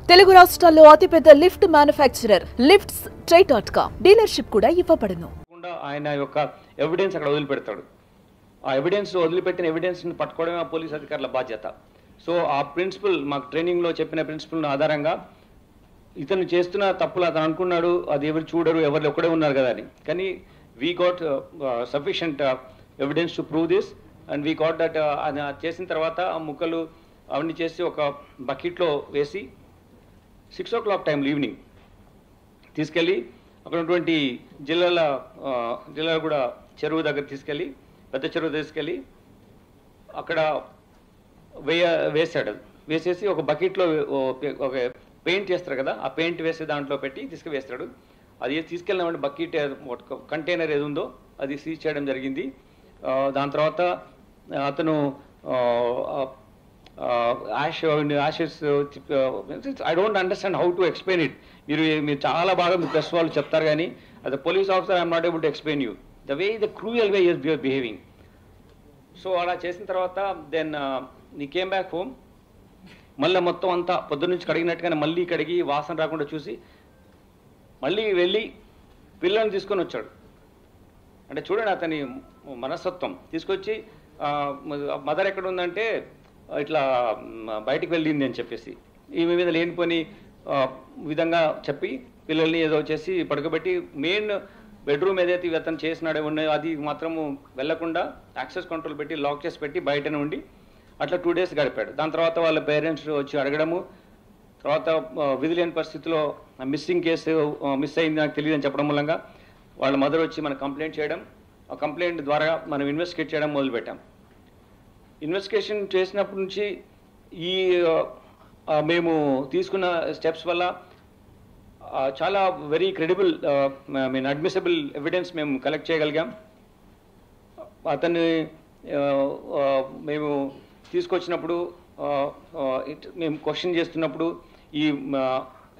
తెలుగు రాష్ట్రాల్లో అతిపెద్ద lift manufacturer lifts ట్రై.com dealership కూడా ఇవ్వబడును. ఆయన యొక్క ఎవిడెన్స్ అక్కడ వదిలిపెడతాడు. ఆ ఎవిడెన్స్ వదిలిపెట్టిన ఎవిడెన్స్ని పట్టుకోవడమే పోలీస్ అధికారుల బాధ్యత. సో ఆ ప్రిన్సిపల్ మాకు ట్రైనింగ్లో చెప్పిన ప్రిన్సిపల్ ఆధారంగా ఇతను చేస్తున్న తప్పులు అతను అనుకున్నాడు, అది ఎవరు చూడరు, ఎవరు ఒక్కడే ఉన్నారు కదా అని. కానీ we got sufficient evidence to prove this and we got that. చేసిన తర్వాత ఆ ముక్కలు అవన్నీ చేసి ఒక బకెట్లో వేసి 6 o'clock టైంలో ఈవినింగ్ తీసుకెళ్ళి అక్కడ ఉన్నటువంటి జిల్లాల కూడా చెరువు దగ్గర తీసుకెళ్ళి, పెద్ద చెరువు తీసుకెళ్ళి అక్కడ వేసాడు. వేసేసి ఒక బకెట్లో ఒక పెయింట్ చేస్తారు కదా, ఆ పెయింట్ వేసే దాంట్లో పెట్టి తీసుకువేస్తాడు. అది తీసుకెళ్ళిన బకెట్ కంటైనర్ ఏది ఉందో అది సీజ్ చేయడం జరిగింది. దాని తర్వాత అతను Ashes I don't understand how to explain it. మీరు చాలా బాగా మీ ప్రెస్ వాళ్ళు చెప్తారు, కానీ as a police officer I'm not able to explain you the cruel way you're behaving. So అలా చేసిన తర్వాత దెన్ నీ కేమ్ బ్యాక్ హోమ్. మళ్ళీ మొత్తం అంతా పొద్దు నుంచి కడిగినట్టుగానే మళ్ళీ కడిగి వాసన రాకుండా చూసి మళ్ళీ వెళ్ళి పిల్లల్ని తీసుకొని వచ్చాడు. అంటే చూడండి అతని మనస్తత్వం. తీసుకొచ్చి మదర్ ఎక్కడ ఉందంటే ఇట్లా బయటికి వెళ్ళింది అని చెప్పేసి ఈమె మీద లేనిపోని విధంగా చెప్పి పిల్లల్ని ఏదో చేసి పడుకోబెట్టి మెయిన్ బెడ్రూమ్ ఏదైతే అతను చేసినాడే ఉన్నాయో అది మాత్రము వెళ్లకుండా యాక్సెస్ కంట్రోల్ పెట్టి లాక్ చేసి పెట్టి బయటనే ఉండి అట్లా 2 days గడిపాడు. దాని తర్వాత వాళ్ళ పేరెంట్స్ వచ్చి అడగడము, తర్వాత విధి లేని పరిస్థితిలో మిస్సింగ్ కేసు మిస్ అయింది నాకు తెలియదు అని చెప్పడం మూలంగా వాళ్ళ మదర్ వచ్చి మనం కంప్లైంట్ చేయడం, ఆ కంప్లైంట్ ద్వారా మనం ఇన్వెస్టిగేట్ చేయడం మొదలుపెట్టాం. ఇన్వెస్టిగేషన్ చేసినప్పటి నుంచి ఈ మేము తీసుకున్న స్టెప్స్ వల్ల చాలా వెరీ క్రెడిబుల్ అడ్మిసిబుల్ ఎవిడెన్స్ మేము కలెక్ట్ చేయగలిగాం. అతన్ని మేము తీసుకొచ్చినప్పుడు మేము క్వశ్చన్ చేస్తున్నప్పుడు ఈ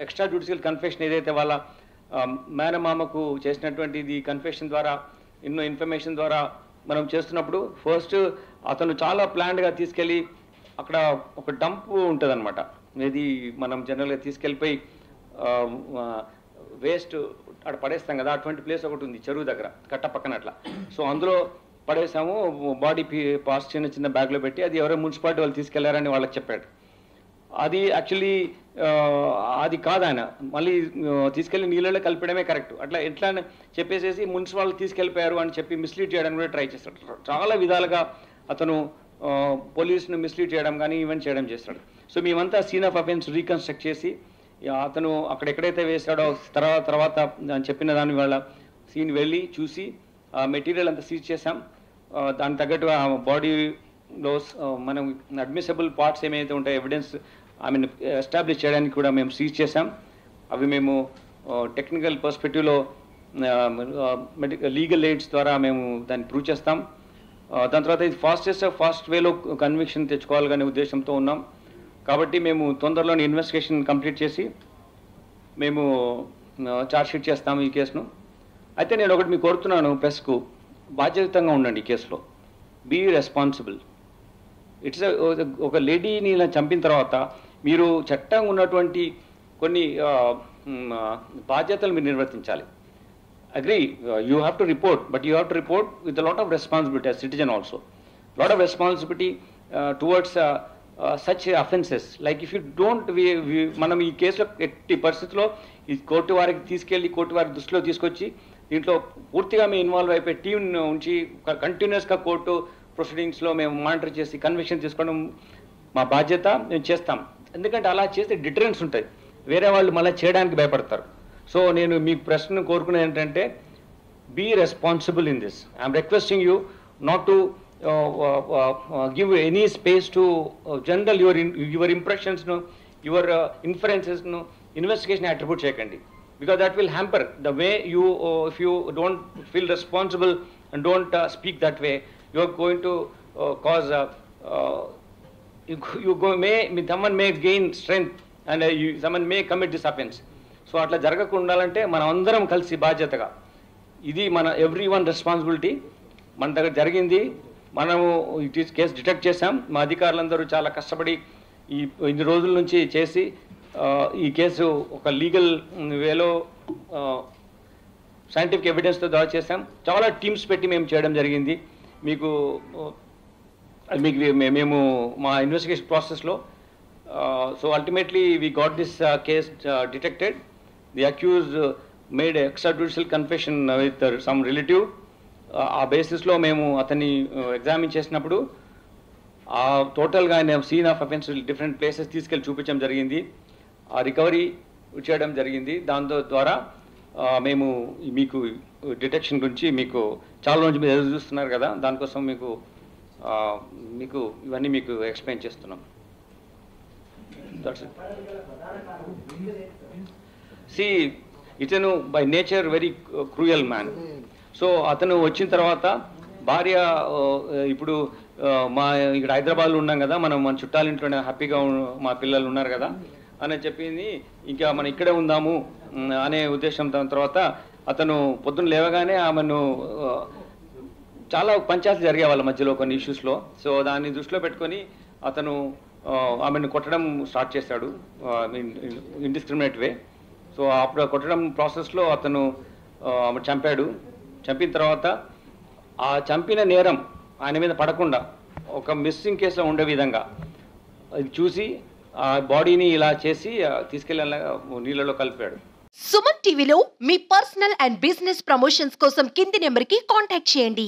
ఎక్స్ట్రా జ్యుడిషియల్ కన్ఫెషన్ ఏదైతే వాళ్ళ మేనమామకు చేసినటువంటిది కన్ఫెషన్ ద్వారా ఎన్నో ఇన్ఫర్మేషన్ ద్వారా మనం చేస్తున్నప్పుడు ఫస్ట్ అతను చాలా ప్లాన్డ్గా తీసుకెళ్ళి అక్కడ ఒక డంప్ ఉంటుంది అనమాట. ఇది మనం జనరల్గా తీసుకెళ్ళిపోయి వేస్ట్ అక్కడ పడేస్తాం కదా, అటువంటి ప్లేస్ ఒకటి ఉంది చెరువు దగ్గర కట్ట పక్కన అట్లా. సో అందులో పడేసాము, బాడీ పార్ట్స్ చిన్న చిన్న బ్యాగ్లో పెట్టి. అది ఎవరో మున్సిపాలిటీ వాళ్ళు తీసుకెళ్లారని వాళ్ళకి చెప్పాడు. అది యాక్చువల్లీ అది కాదు, ఆయన మళ్ళీ తీసుకెళ్ళి నీళ్ళలో కలిపడమే కరెక్ట్. అట్లా ఎట్లా చెప్పేసేసి మున్సిపాలిటీ తీసుకెళ్ళిపోయారు అని చెప్పి మిస్లీడ్ చేయడానికి కూడా ట్రై చేస్తాడు. చాలా విధాలుగా అతను పోలీసును మిస్లీడ్ చేయడం కానీ ఈవెంట్ చేయడం చేస్తాడు. సో మేమంతా సీన్ ఆఫ్ అఫెన్స్ రీకన్స్ట్రక్ట్ చేసి అతను అక్కడ ఎక్కడైతే వేసాడో తర్వాత చెప్పిన దాని వల్ల సీన్ వెళ్ళి చూసి మెటీరియల్ అంతా సీజ్ చేసాం. దానికి తగ్గట్టు ఆ బాడీలో మనం అడ్మిసిబుల్ పార్ట్స్ ఏమైతే ఉంటాయో ఎవిడెన్స్ ఎస్టాబ్లిష్ చేయడానికి కూడా మేము సీజ్ చేసాం. అవి మేము టెక్నికల్ పర్స్పెక్టివ్లో లీగల్ ఎయిడ్స్ ద్వారా మేము దాన్ని ప్రూవ్ చేస్తాం. దాని తర్వాత ఇది ఫాస్ట్ వేలో కన్విక్షన్ తెచ్చుకోవాలనే ఉద్దేశంతో ఉన్నాం. కాబట్టి మేము తొందరలోనే ఇన్వెస్టిగేషన్ కంప్లీట్ చేసి మేము ఛార్జ్షీట్ చేస్తాము ఈ కేసును. అయితే నేను ఒకటి మీకు కోరుతున్నాను, ప్రెస్కు బాధ్యతంగా ఉండండి ఈ కేసులో. Be responsible. ఇట్స్ ఒక లేడీని ఇలా చంపిన తర్వాత మీరు చట్టంగా ఉన్నటువంటి కొన్ని బాధ్యతలు మీరు నిర్వర్తించాలి. Agree, you have to report, but you have to report with lot of responsibility as citizen also. Lot of responsibility towards such offences. Like if you don't మనం ఈ కేసులో ఎట్టి పరిస్థితుల్లో ఈ కోర్టు వారికి తీసుకెళ్ళి కోర్టు వారి దృష్టిలో తీసుకొచ్చి దీంట్లో పూర్తిగా మేము ఇన్వాల్వ్ అయిపోయి టీం ఉంచి కంటిన్యూస్గా కోర్టు ప్రొసీడింగ్స్లో మేము మానిటర్ చేసి కన్విక్షన్ తీసుకోవడం మా బాధ్యత, మేము చేస్తాం. ఎందుకంటే అలా చేస్తే డిటరెన్స్ ఉంటాయి, వేరే వాళ్ళు మళ్ళీ చేయడానికి భయపడతారు. సో నేను మీ ప్రశ్న కోరుకునేది ఏంటంటే be responsible in this. I'm requesting you not to give any space to general your impressions no, your inferences no, investigation attribute cheyakandi, because that will hamper the way you if you don't feel responsible and don't speak that way, you are going to cause someone may gain strength and someone may commit this offense. So atla jaragakunda undalante mana andaram kalsi బాధ్యతగా ఇది మన everyone responsibility. మన దగ్గర జరిగింది, మనము case detect చేసాం. మా అధికారులందరూ చాలా కష్టపడి ఇన్ని రోజుల నుంచి చేసి ఈ కేసు ఒక లీగల్ వేలో సైంటిఫిక్ ఎవిడెన్స్తో దాడి చేసాం. చాలా టీమ్స్ పెట్టి మేము చేయడం జరిగింది. మీకు మేము మా ఇన్వెస్టిగేషన్ ప్రాసెస్లో so ultimately we got this case detected. The accused made extrajudicial confession with some relative. ఆ బేసిస్లో మేము అతన్ని ఎగ్జామిన్ చేసినప్పుడు టోటల్గా ఆయన scene of offence different places తీసుకెళ్ళి చూపించడం జరిగింది. ఆ రికవరీ చేయడం జరిగింది. దాంతో ద్వారా మేము మీకు డిటెక్షన్ గురించి మీకు చాలా రోజు మీరు ఎదురు చూస్తున్నారు కదా, దానికోసం మీకు ఇవన్నీ మీకు ఎక్స్ప్లెయిన్ చేస్తున్నాం. సి ఇతను by nature very cruel man. So అతను వచ్చిన తర్వాత భార్య ఇప్పుడు ఇక్కడ హైదరాబాద్లో ఉన్నాం కదా, మన చుట్టాలింట్లోనే హ్యాపీగా మా పిల్లలు ఉన్నారు కదా అని చెప్పింది. ఇంకా మనం ఇక్కడే ఉందాము అనే ఉద్దేశం. తర్వాత అతను పొద్దున్న లేవగానే ఆమెను చాలా పంచాయతీలు జరిగే వాళ్ళ మధ్యలో కొన్ని ఇష్యూస్లో. సో దాన్ని దృష్టిలో పెట్టుకొని అతను ఆమెను కొట్టడం స్టార్ట్ చేశాడు ఇండిస్క్రిమినేట్ వే. సో అప్పుడు కొట్టడం ప్రాసెస్లో అతను ఆమె చంపాడు. చంపిన తర్వాత ఆ చంపిన నేరం ఆయన మీద పడకుండా ఒక మిస్సింగ్ కేసులో ఉండే విధంగా అది చూసి ఆ బాడీని ఇలా చేసి తీసుకెళ్ళి నీళ్ళలో కలిపాడు. సుమన్ టీవీలో మీ పర్సనల్ అండ్ బిజినెస్ ప్రమోషన్స్ కోసం కింది నెంబర్కి కాంటాక్ట్ చేయండి.